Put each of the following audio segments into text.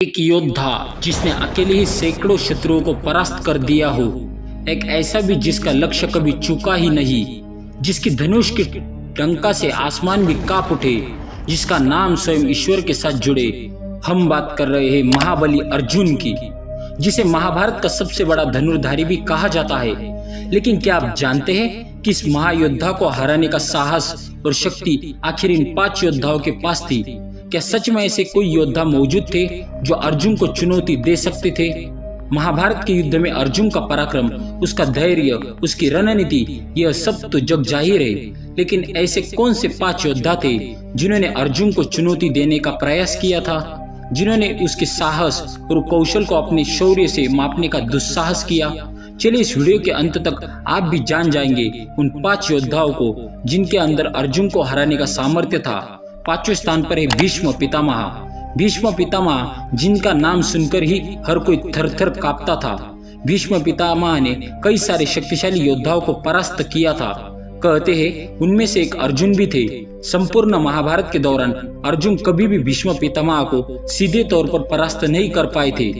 एक योद्धा जिसने अकेले ही सैकड़ों शत्रुओं को परास्त कर दिया हो, एक ऐसा भी जिसका लक्ष्य कभी चूका ही नहीं, जिसकी धनुष की डंका से आसमान भी कांप उठे, जिसका नाम स्वयं ईश्वर के साथ जुड़े। हम बात कर रहे हैं महाबली अर्जुन की, जिसे महाभारत का सबसे बड़ा धनुर्धारी भी कहा जाता है। लेकिन क्या आप जानते हैं कि इस महायोद्धा को हराने का साहस और शक्ति आखिर इन 5 योद्धाओं के पास थी? क्या सच में ऐसे कोई योद्धा मौजूद थे जो अर्जुन को चुनौती दे सकते थे? महाभारत के युद्ध में अर्जुन का पराक्रम, उसका धैर्य, उसकी रणनीति, यह सब तो जग जाहिर है। लेकिन ऐसे कौन से 5 योद्धा थे जिन्होंने अर्जुन को चुनौती देने का प्रयास किया था, जिन्होंने उसके साहस और कौशल को अपने शौर्य से मापने का दुस्साहस किया? चलिए इस वीडियो के अंत तक आप भी जान जाएंगे उन 5 योद्धाओं को जिनके अंदर अर्जुन को हराने का सामर्थ्य था। 5वें स्थान पर है भीष्म पितामह। भीष्म पितामह जिनका नाम सुनकर ही हर कोई थर-थर कांपता था। भीष्म पितामह ने कई सारे शक्तिशाली योद्धाओं को परास्त किया था। कहते हैं उनमें से एक अर्जुन भी थे। संपूर्ण महाभारत के दौरान अर्जुन कभी भी भीष्म पितामह को सीधे तौर पर परास्त नहीं कर पाए थे।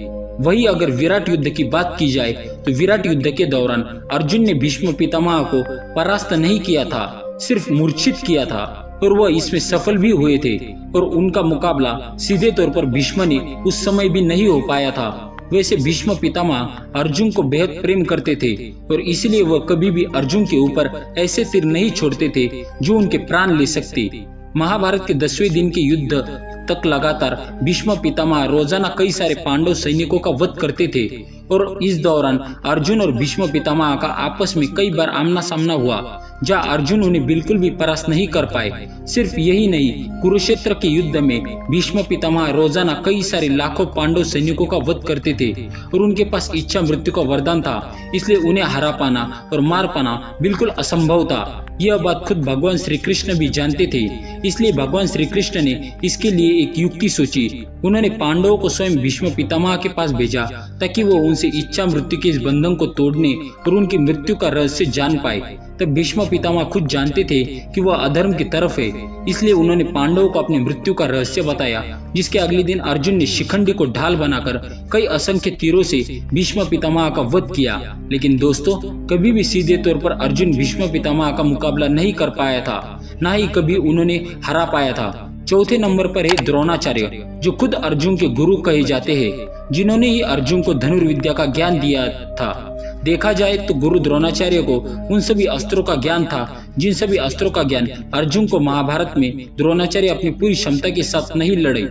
वही अगर विराट युद्ध की बात की जाए तो विराट युद्ध के दौरान अर्जुन ने भीष्म पितामह को परास्त नहीं किया था, सिर्फ मूर्छित किया था, और वह इसमें सफल भी हुए थे। और उनका मुकाबला सीधे तौर पर भीष्म ने उस समय भी नहीं हो पाया था। वैसे भीष्म पितामह अर्जुन को बेहद प्रेम करते थे और इसलिए वह कभी भी अर्जुन के ऊपर ऐसे तीर नहीं छोड़ते थे जो उनके प्राण ले सकते। महाभारत के 10वें दिन के युद्ध तक लगातार भीष्म पितामह रोजाना कई सारे पांडव सैनिकों का वध करते थे और इस दौरान अर्जुन और भीष्म पितामह का आपस में कई बार आमना सामना हुआ, जहाँ अर्जुन उन्हें बिल्कुल भी परास्त नहीं कर पाए। सिर्फ यही नहीं, कुरुक्षेत्र के युद्ध में भीष्म पितामह रोजाना कई सारे लाखों पांडव सैनिकों का वध करते थे और उनके पास इच्छा मृत्यु का वरदान था, इसलिए उन्हें हरा पाना और मार पाना बिल्कुल असंभव था। यह बात खुद भगवान श्री कृष्ण भी जानते थे, इसलिए भगवान श्री कृष्ण ने इसके लिए एक युक्ति सोची। उन्होंने पांडवों को स्वयं भीष्म पितामह के पास भेजा ताकि वो उनसे इच्छा मृत्यु के इस बंधन को तोड़ने और उनकी मृत्यु का रहस्य जान पाए। तब भीष्म पितामह खुद जानते थे कि वह अधर्म की तरफ है, इसलिए उन्होंने पांडवों को अपनी मृत्यु का रहस्य बताया, जिसके अगले दिन अर्जुन ने शिखंडी को ढाल बनाकर कई असंख्य तीरों से भीष्म पितामह का वध किया। लेकिन दोस्तों, कभी भी सीधे तौर पर अर्जुन भीष्म पितामह का मुकाबला नहीं कर पाया था, न ही कभी उन्होंने हरा पाया था। चौथे नंबर पर है द्रोणाचार्य, जो खुद अर्जुन के गुरु कहे जाते हैं, जिन्होंने ही अर्जुन को धनुर्विद्या का ज्ञान दिया था। देखा जाए तो गुरु द्रोणाचार्य को उन सभी अस्त्रों का ज्ञान था जिन सभी अस्त्रों का ज्ञान अर्जुन को महाभारत में द्रोणाचार्य अपनी पूरी क्षमता के साथ नहीं लड़े।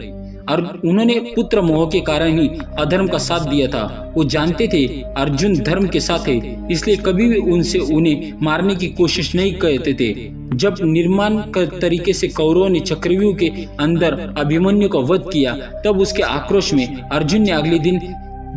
और उन्होंने पुत्र मोह के कारण ही अधर्म का साथ दिया था। वो जानते थे अर्जुन धर्म के साथ है, इसलिए कभी भी उनसे उन्हें मारने की कोशिश नहीं करते थे। जब निर्माण तरीके से कौरवों ने चक्रव्यूह के अंदर अभिमन्यु का वध किया, तब उसके आक्रोश में अर्जुन ने अगले दिन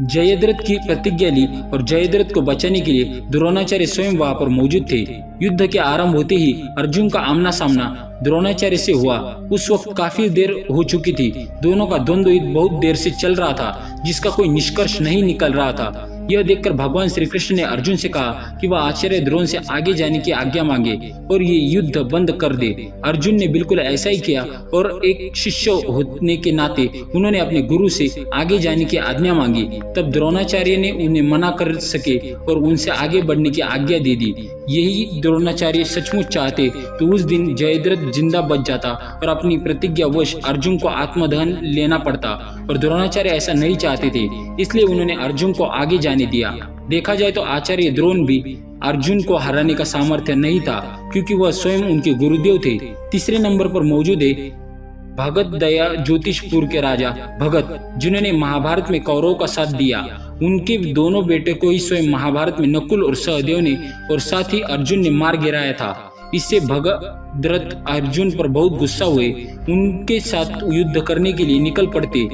जयद्रथ की प्रतिज्ञा ली और जयद्रथ को बचाने के लिए द्रोणाचार्य स्वयं वहां पर मौजूद थे। युद्ध के आरंभ होते ही अर्जुन का आमना सामना द्रोणाचार्य से हुआ। उस वक्त काफी देर हो चुकी थी। दोनों का द्वंद्व युद्ध बहुत देर से चल रहा था, जिसका कोई निष्कर्ष नहीं निकल रहा था। यह देखकर भगवान श्री कृष्ण ने अर्जुन से कहा कि वह आचार्य द्रोण से आगे जाने की आज्ञा मांगे और ये युद्ध बंद कर दे। अर्जुन ने बिल्कुल ऐसा ही किया और एक शिष्य होने के नाते उन्होंने अपने गुरु से आगे जाने की आज्ञा मांगी। तब द्रोणाचार्य ने उन्हें मना कर सके और उनसे आगे बढ़ने की आज्ञा दे दी। यही द्रोणाचार्य सचमुच चाहते तो उस दिन जयद्रथ जिंदा बच जाता और अपनी प्रतिज्ञावश अर्जुन को आत्मदहन लेना पड़ता, और द्रोणाचार्य ऐसा नहीं चाहते थे, इसलिए उन्होंने अर्जुन को आगे जाने दिया। देखा जाए तो आचार्य द्रोण भी अर्जुन को हराने का सामर्थ्य नहीं था, क्योंकि वह स्वयं उनके गुरुदेव थे। तीसरे नंबर पर मौजूद है भगत दया ज्योतिषपुर के राजा भगत, जिन्होंने महाभारत में कौरवों का साथ दिया। उनके दोनों बेटे को ही स्वयं महाभारत में नकुल और सहदेव ने और साथ ही अर्जुन ने मार गिराया था। इससे भगदरथ अर्जुन पर बहुत गुस्सा हुए, उनके साथ युद्ध करने के लिए निकल पड़ते।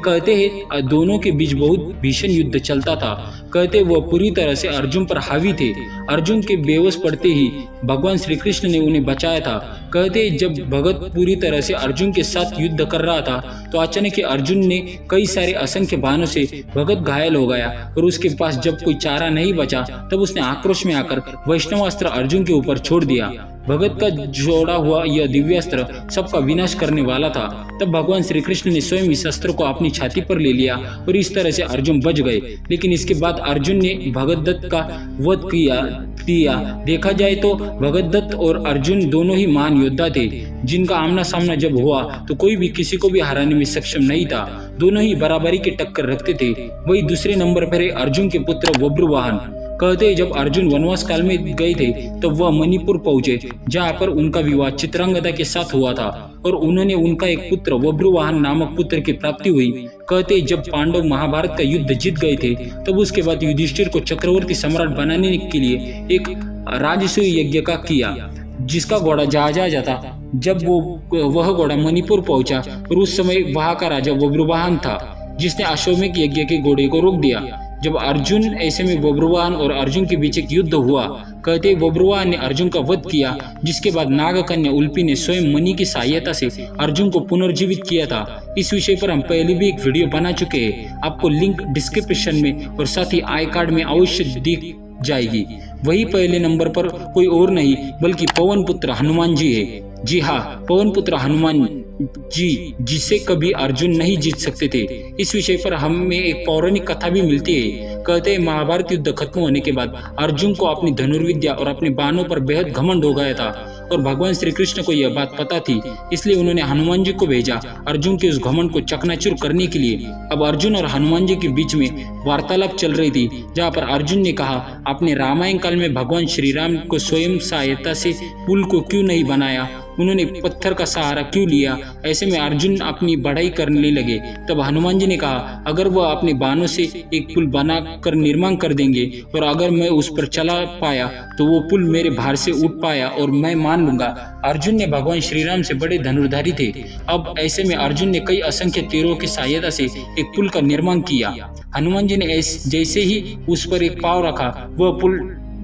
कहते हैं दोनों के बीच बहुत भीषण युद्ध चलता था। कहते वह पूरी तरह से अर्जुन पर हावी थे। अर्जुन के बेवश पड़ते ही भगवान श्री कृष्ण ने उन्हें बचाया था। कहते जब भगत पूरी तरह से अर्जुन के साथ युद्ध कर रहा था तो अचानक ही अर्जुन ने कई सारे असंख्य बाणों से भगत घायल हो गया और उसके पास जब कोई चारा नहीं बचा तब उसने आक्रोश में आकर वैष्णवास्त्र अर्जुन के ऊपर छोड़ दिया। भगत का जोड़ा हुआ यह दिव्यास्त्र सबका विनाश करने वाला था। तब भगवान श्री कृष्ण ने स्वयं इस अस्त्र को अपनी छाती पर ले लिया और इस तरह से अर्जुन बच गए। लेकिन इसके बाद अर्जुन ने भगदत्त का वध किया। देखा जाए तो भगदत्त और अर्जुन दोनों ही महान योद्धा थे, जिनका आमना सामना जब हुआ तो कोई भी किसी को भी हराने में सक्षम नहीं था। दोनों ही बराबरी की टक्कर रखते थे। वही दूसरे नंबर पर है अर्जुन के पुत्र बब्रुवाहन। कहते जब अर्जुन वनवास काल में गए थे तब वह मणिपुर पहुंचे, जहां पर उनका विवाह चित्रांगदा के साथ हुआ था और उन्होंने उनका एक पुत्र बब्रुवाहन नामक पुत्र की प्राप्ति हुई। कहते जब पांडव महाभारत का युद्ध जीत गए थे तब उसके बाद युधिष्ठिर को चक्रवर्ती सम्राट बनाने के लिए एक राजसूय यज्ञ का किया, जिसका घोड़ा जहाजा था। जब वह घोड़ा मणिपुर पहुंचा और उस समय वहां का राजा बब्रुवाहन था, जिसने अश्वमेध यज्ञ के घोड़े को रोक दिया। जब अर्जुन ऐसे में बब्रुवाहन और अर्जुन के बीच एक युद्ध हुआ। कहते बब्रुवाहन ने अर्जुन का वध किया, जिसके बाद नागकन्या उल्पी ने स्वयं मणि की सहायता से अर्जुन को पुनर्जीवित किया था। इस विषय पर हम पहले भी एक वीडियो बना चुके हैं, आपको लिंक डिस्क्रिप्शन में और साथ ही आई कार्ड में अवश्य दिख जाएगी। वही पहले नंबर पर कोई और नहीं बल्कि पवन पुत्र हनुमान जी है। जी हाँ, पवन पुत्र हनुमान जी, जिसे कभी अर्जुन नहीं जीत सकते थे। इस विषय पर हमें एक पौराणिक कथा भी मिलती है। कहते हैं महाभारत युद्ध खत्म होने के बाद अर्जुन को अपनी धनुर्विद्या और अपने बाणों पर बेहद घमंड हो गया था और भगवान श्री कृष्ण को यह बात पता थी, इसलिए उन्होंने हनुमान जी को भेजा अर्जुन के उस घमंड को चकनाचूर करने के लिए। अब अर्जुन और हनुमान जी के बीच में वार्तालाप चल रही थी, जहाँ पर अर्जुन ने कहा, आपने रामायण काल में भगवान श्री राम को स्वयं सहायता से पुल को क्यों नहीं बनाया, उन्होंने पत्थर का सहारा क्यों लिया। ऐसे में अर्जुन अपनी बढ़ाई करने लगे। तब हनुमान जी ने कहा, अगर वह अपने बाणों से एक पुल बना कर निर्माण कर देंगे और अगर मैं उस पर चला पाया तो वो पुल मेरे भार से उठ पाया और मैं मान लूंगा। अर्जुन ने भगवान श्री राम से बड़े धनुर्धारी थे। अब ऐसे में अर्जुन ने कई असंख्य तीरों की सहायता से एक पुल का निर्माण किया। हनुमान जी ने जैसे ही उस पर एक पांव रखा, वह पुल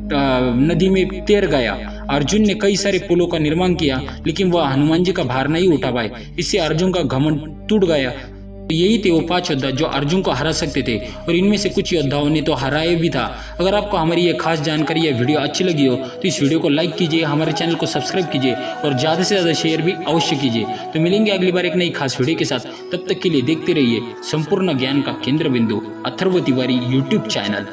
नदी में तैर गया। अर्जुन ने कई सारे पुलों का निर्माण किया, लेकिन वह हनुमान जी का भार नहीं उठा पाए। इससे अर्जुन का घमंड टूट गया। यही थे वो 5 योद्धा जो अर्जुन को हरा सकते थे और इनमें से कुछ योद्धाओं ने तो हराए भी था। अगर आपको हमारी ये खास जानकारी या वीडियो अच्छी लगी हो तो इस वीडियो को लाइक कीजिए, हमारे चैनल को सब्सक्राइब कीजिए और ज़्यादा से ज़्यादा शेयर भी अवश्य कीजिए। तो मिलेंगे अगली बार एक नई खास वीडियो के साथ। तब तक के लिए देखते रहिए संपूर्ण ज्ञान का केंद्र बिंदु अथर्व तिवारी यूट्यूब चैनल।